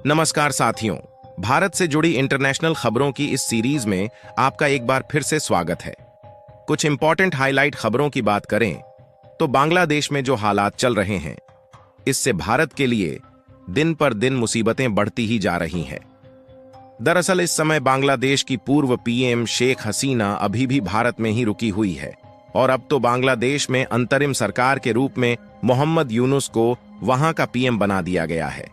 नमस्कार साथियों, भारत से जुड़ी इंटरनेशनल खबरों की इस सीरीज में आपका एक बार फिर से स्वागत है। कुछ इंपॉर्टेंट हाईलाइट खबरों की बात करें तो बांग्लादेश में जो हालात चल रहे हैं, इससे भारत के लिए दिन पर दिन मुसीबतें बढ़ती ही जा रही हैं। दरअसल इस समय बांग्लादेश की पूर्व पीएम शेख हसीना अभी भी भारत में ही रुकी हुई है और अब तो बांग्लादेश में अंतरिम सरकार के रूप में मोहम्मद यूनुस को वहां का पीएम बना दिया गया है।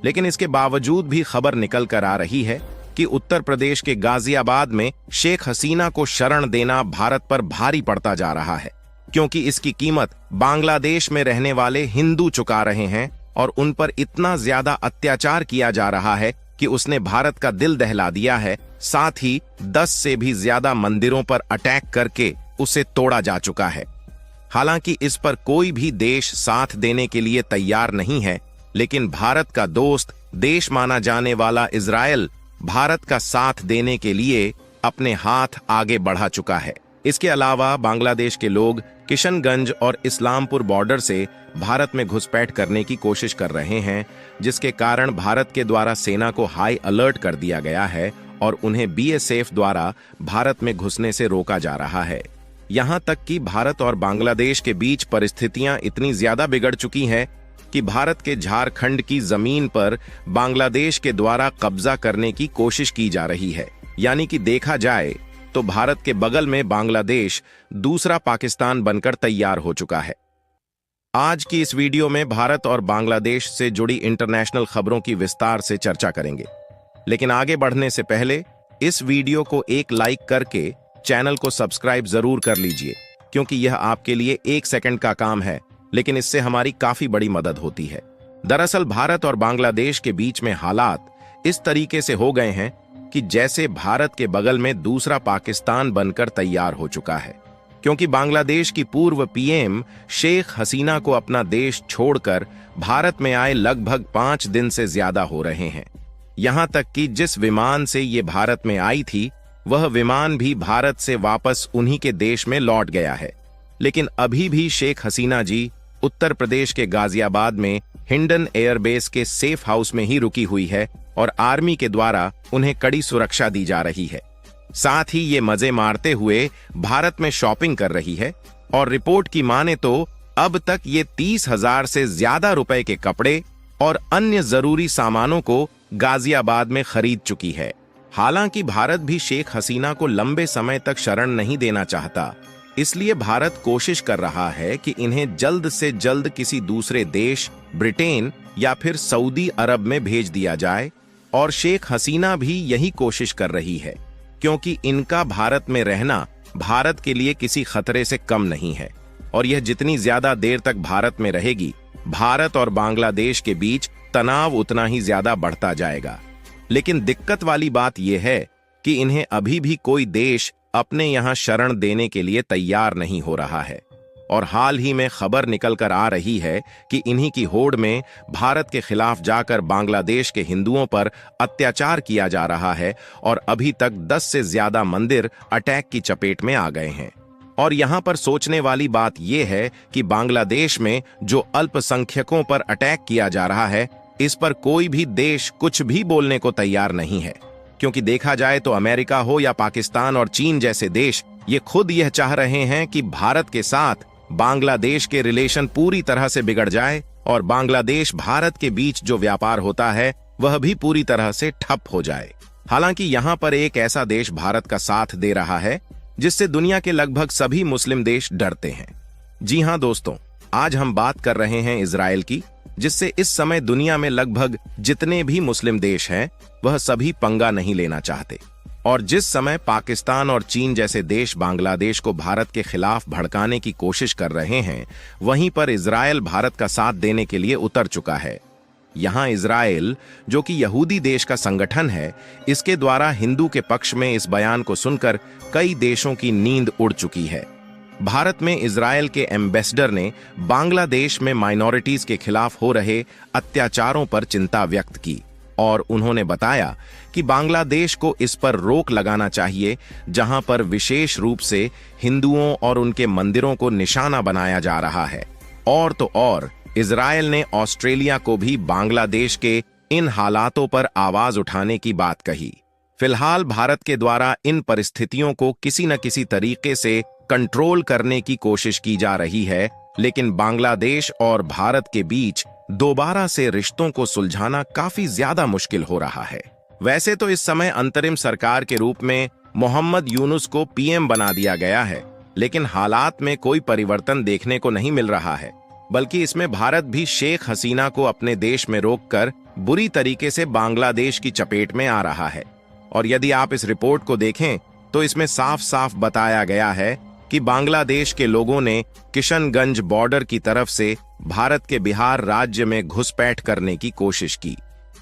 लेकिन इसके बावजूद भी खबर निकल कर आ रही है कि उत्तर प्रदेश के गाजियाबाद में शेख हसीना को शरण देना भारत पर भारी पड़ता जा रहा है, क्योंकि इसकी कीमत बांग्लादेश में रहने वाले हिंदू चुका रहे हैं और उन पर इतना ज्यादा अत्याचार किया जा रहा है कि उसने भारत का दिल दहला दिया है। साथ ही 10 से भी ज्यादा मंदिरों पर अटैक करके उसे तोड़ा जा चुका है। हालांकि इस पर कोई भी देश साथ देने के लिए तैयार नहीं है, लेकिन भारत का दोस्त देश माना जाने वाला इजरायल भारत का साथ देने के लिए अपने हाथ आगे बढ़ा चुका है। इसके अलावा बांग्लादेश के लोग किशनगंज और इस्लामपुर बॉर्डर से भारत में घुसपैठ करने की कोशिश कर रहे हैं, जिसके कारण भारत के द्वारा सेना को हाई अलर्ट कर दिया गया है और उन्हें बीएसएफ द्वारा भारत में घुसने से रोका जा रहा है। यहां तक कि भारत और बांग्लादेश के बीच परिस्थितियां इतनी ज्यादा बिगड़ चुकी हैं कि भारत के झारखंड की जमीन पर बांग्लादेश के द्वारा कब्जा करने की कोशिश की जा रही है। यानी कि देखा जाए तो भारत के बगल में बांग्लादेश दूसरा पाकिस्तान बनकर तैयार हो चुका है। आज की इस वीडियो में भारत और बांग्लादेश से जुड़ी इंटरनेशनल खबरों की विस्तार से चर्चा करेंगे। लेकिन आगे बढ़ने से पहले इस वीडियो को एक लाइक करके चैनल को सब्सक्राइब जरूर कर लीजिए, क्योंकि यह आपके लिए 1 सेकंड का काम है, लेकिन इससे हमारी काफी बड़ी मदद होती है। दरअसल भारत और बांग्लादेश के बीच में हालात इस तरीके से हो गए हैं कि जैसे भारत के बगल में दूसरा पाकिस्तान बनकर तैयार हो चुका है, क्योंकि बांग्लादेश की पूर्व पीएम शेख हसीना को अपना देश छोड़कर भारत में आए लगभग 5 दिन से ज्यादा हो रहे हैं। यहां तक कि जिस विमान से ये भारत में आई थी, वह विमान भी भारत से वापस उन्हीं के देश में लौट गया है। लेकिन अभी भी शेख हसीना जी उत्तर प्रदेश के गाजियाबाद में हिंडन एयरबेस के सेफ हाउस में ही रुकी हुई है और आर्मी के द्वारा उन्हें कड़ी सुरक्षा दी जा रही है। साथ ही ये मजे मारते हुए भारत में शॉपिंग कर रही है और रिपोर्ट की माने तो अब तक ये 30,000 से ज्यादा रुपए के कपड़े और अन्य जरूरी सामानों को गाजियाबाद में खरीद चुकी है। हालांकि भारत भी शेख हसीना को लंबे समय तक शरण नहीं देना चाहता, इसलिए भारत कोशिश कर रहा है कि इन्हें जल्द से जल्द किसी दूसरे देश, ब्रिटेन या फिर सऊदी अरब में भेज दिया जाए। और शेख हसीना भी यही कोशिश कर रही है, क्योंकि इनका भारत में रहना भारत के लिए किसी खतरे से कम नहीं है और यह जितनी ज्यादा देर तक भारत में रहेगी, भारत और बांग्लादेश के बीच तनाव उतना ही ज्यादा बढ़ता जाएगा। लेकिन दिक्कत वाली बात यह है कि इन्हें अभी भी कोई देश अपने यहां शरण देने के लिए तैयार नहीं हो रहा है और हाल ही में खबर निकल कर आ रही है कि इन्हीं की होड़ में भारत के खिलाफ जाकर बांग्लादेश के हिंदुओं पर अत्याचार किया जा रहा है और अभी तक 10 से ज्यादा मंदिर अटैक की चपेट में आ गए हैं। और यहां पर सोचने वाली बात यह है कि बांग्लादेश में जो अल्पसंख्यकों पर अटैक किया जा रहा है, इस पर कोई भी देश कुछ भी बोलने को तैयार नहीं है, क्योंकि देखा जाए तो अमेरिका हो या पाकिस्तान और चीन जैसे देश ये खुद यह चाह रहे हैं कि भारत के साथ बांग्लादेश के रिलेशन पूरी तरह से बिगड़ जाए और बांग्लादेश भारत के बीच जो व्यापार होता है वह भी पूरी तरह से ठप हो जाए। हालांकि यहां पर एक ऐसा देश भारत का साथ दे रहा है जिससे दुनिया के लगभग सभी मुस्लिम देश डरते हैं। जी हां दोस्तों, आज हम बात कर रहे हैं इजरायल की, जिससे इस समय दुनिया में लगभग जितने भी मुस्लिम देश हैं वह सभी पंगा नहीं लेना चाहते। और जिस समय पाकिस्तान और चीन जैसे देश बांग्लादेश को भारत के खिलाफ भड़काने की कोशिश कर रहे हैं, वहीं पर इजरायल भारत का साथ देने के लिए उतर चुका है। यहां इजरायल, जो कि यहूदी देश का संगठन है, इसके द्वारा हिंदू के पक्ष में इस बयान को सुनकर कई देशों की नींद उड़ चुकी है। भारत में इजरायल के एम्बेसडर ने बांग्लादेश में माइनॉरिटीज के खिलाफ हो रहे अत्याचारों पर चिंता व्यक्त की और उन्होंने बताया कि बांग्लादेश को इस पर रोक लगाना चाहिए, जहां पर विशेष रूप से हिंदुओं और उनके मंदिरों को निशाना बनाया जा रहा है। और तो और इजरायल ने ऑस्ट्रेलिया को भी बांग्लादेश के इन हालातों पर आवाज उठाने की बात कही। फिलहाल भारत के द्वारा इन परिस्थितियों को किसी न किसी तरीके से कंट्रोल करने की कोशिश की जा रही है, लेकिन बांग्लादेश और भारत के बीच दोबारा से रिश्तों को सुलझाना काफी ज्यादा मुश्किल हो रहा है। वैसे तो इस समय अंतरिम सरकार के रूप में मोहम्मद यूनुस को पीएम बना दिया गया है, लेकिन हालात में कोई परिवर्तन देखने को नहीं मिल रहा है, बल्कि इसमें भारत भी शेख हसीना को अपने देश में रोककर बुरी तरीके से बांग्लादेश की चपेट में आ रहा है। और यदि आप इस रिपोर्ट को देखें तो इसमें साफ साफ बताया गया है कि बांग्लादेश के लोगों ने किशनगंज बॉर्डर की तरफ से भारत के बिहार राज्य में घुसपैठ करने की कोशिश की,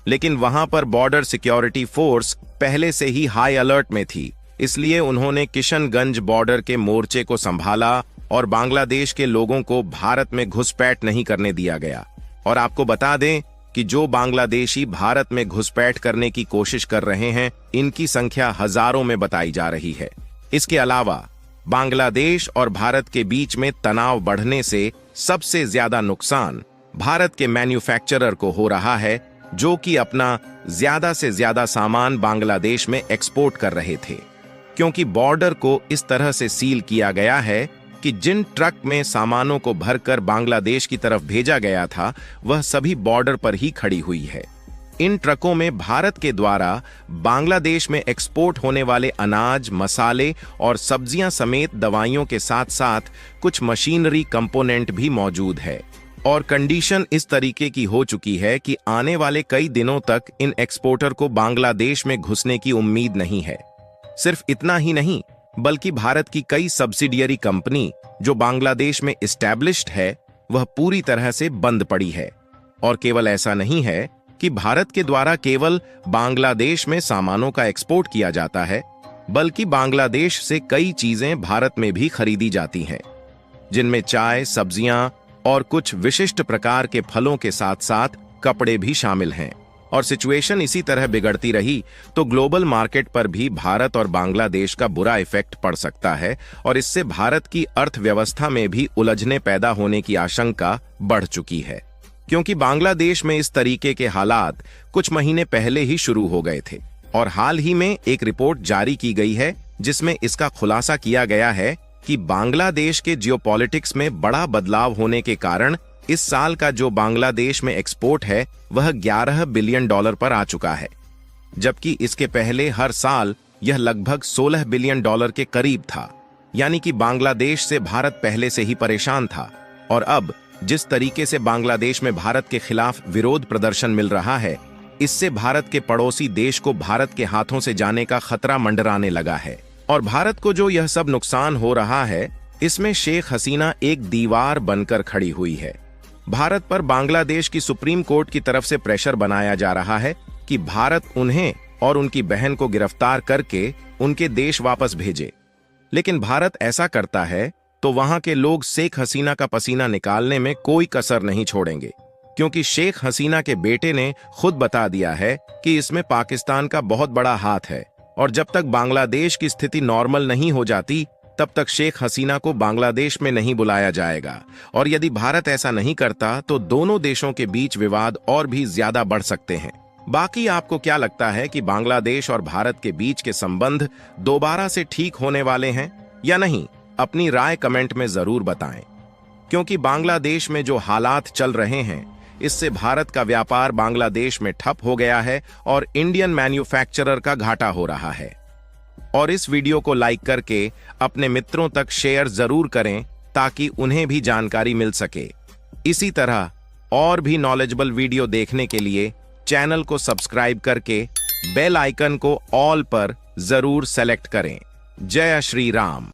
लेकिन वहां पर बॉर्डर सिक्योरिटी फोर्स पहले से ही हाई अलर्ट में थी, इसलिए उन्होंने किशनगंज बॉर्डर के मोर्चे को संभाला और बांग्लादेश के लोगों को भारत में घुसपैठ नहीं करने दिया गया। और आपको बता दें कि जो बांग्लादेशी भारत में घुसपैठ करने की कोशिश कर रहे हैं, इनकी संख्या हजारों में बताई जा रही है। इसके अलावा बांग्लादेश और भारत के बीच में तनाव बढ़ने से सबसे ज्यादा नुकसान भारत के मैन्युफैक्चरर को हो रहा है, जो कि अपना ज्यादा से ज्यादा सामान बांग्लादेश में एक्सपोर्ट कर रहे थे, क्योंकि बॉर्डर को इस तरह से सील किया गया है कि जिन ट्रक में सामानों को भरकर बांग्लादेश की तरफ भेजा गया था, वह सभी बॉर्डर पर ही खड़ी हुई है। इन ट्रकों में भारत के द्वारा बांग्लादेश में एक्सपोर्ट होने वाले अनाज, मसाले और सब्जियां समेत दवाइयों के साथ साथ कुछ मशीनरी कंपोनेंट भी मौजूद है। और कंडीशन इस तरीके की हो चुकी है कि आने वाले कई दिनों तक इन एक्सपोर्टर को बांग्लादेश में घुसने की उम्मीद नहीं है। सिर्फ इतना ही नहीं, बल्कि भारत की कई सब्सिडियरी कंपनी जो बांग्लादेश में एस्टैब्लिश्ड है, वह पूरी तरह से बंद पड़ी है। और केवल ऐसा नहीं है कि भारत के द्वारा केवल बांग्लादेश में सामानों का एक्सपोर्ट किया जाता है, बल्कि बांग्लादेश से कई चीजें भारत में भी खरीदी जाती हैं, जिनमें चाय, सब्जियां और कुछ विशिष्ट प्रकार के फलों के साथ साथ कपड़े भी शामिल हैं। और सिचुएशन इसी तरह बिगड़ती रही तो ग्लोबल मार्केट पर भी भारत और बांग्लादेश का बुरा इफेक्ट पड़ सकता है, और इससे भारत की अर्थव्यवस्था में भी उलझने पैदा होने की आशंका बढ़ चुकी है, क्योंकि बांग्लादेश में इस तरीके के हालात कुछ महीने पहले ही शुरू हो गए थे। और हाल ही में एक रिपोर्ट जारी की गई है जिसमें इसका खुलासा किया गया है कि बांग्लादेश के जियोपॉलिटिक्स में बड़ा बदलाव होने के कारण इस साल का जो बांग्लादेश में एक्सपोर्ट है वह 11 बिलियन डॉलर पर आ चुका है, जबकि इसके पहले हर साल यह लगभग 16 बिलियन डॉलर के करीब था। यानी कि बांग्लादेश से भारत पहले से ही परेशान था, और अब जिस तरीके से बांग्लादेश में भारत के खिलाफ विरोध प्रदर्शन मिल रहा है, इससे भारत के पड़ोसी देश को भारत के हाथों से जाने का खतरा मंडराने लगा है। और भारत को जो यह सब नुकसान हो रहा है, इसमें शेख हसीना एक दीवार बनकर खड़ी हुई है। भारत पर बांग्लादेश की सुप्रीम कोर्ट की तरफ से प्रेशर बनाया जा रहा है कि भारत उन्हें और उनकी बहन को गिरफ्तार करके उनके देश वापस भेजे। लेकिन भारत ऐसा करता है तो वहां के लोग शेख हसीना का पसीना निकालने में कोई कसर नहीं छोड़ेंगे, क्योंकि शेख हसीना के बेटे ने खुद बता दिया है कि इसमें पाकिस्तान का बहुत बड़ा हाथ है, और जब तक बांग्लादेश की स्थिति नॉर्मल नहीं हो जाती तब तक शेख हसीना को बांग्लादेश में नहीं बुलाया जाएगा। और यदि भारत ऐसा नहीं करता तो दोनों देशों के बीच विवाद और भी ज्यादा बढ़ सकते हैं। बाकी आपको क्या लगता है कि बांग्लादेश और भारत के बीच के संबंध दोबारा से ठीक होने वाले हैं या नहीं? अपनी राय कमेंट में जरूर बताएं, क्योंकि बांग्लादेश में जो हालात चल रहे हैं, इससे भारत का व्यापार बांग्लादेश में ठप हो गया है और इंडियन मैन्युफैक्चरर का घाटा हो रहा है। और इस वीडियो को लाइक करके अपने मित्रों तक शेयर जरूर करें ताकि उन्हें भी जानकारी मिल सके। इसी तरह और भी नॉलेजेबल वीडियो देखने के लिए चैनल को सब्सक्राइब करके बेल आइकन को ऑल पर जरूर सेलेक्ट करें। जय श्री राम।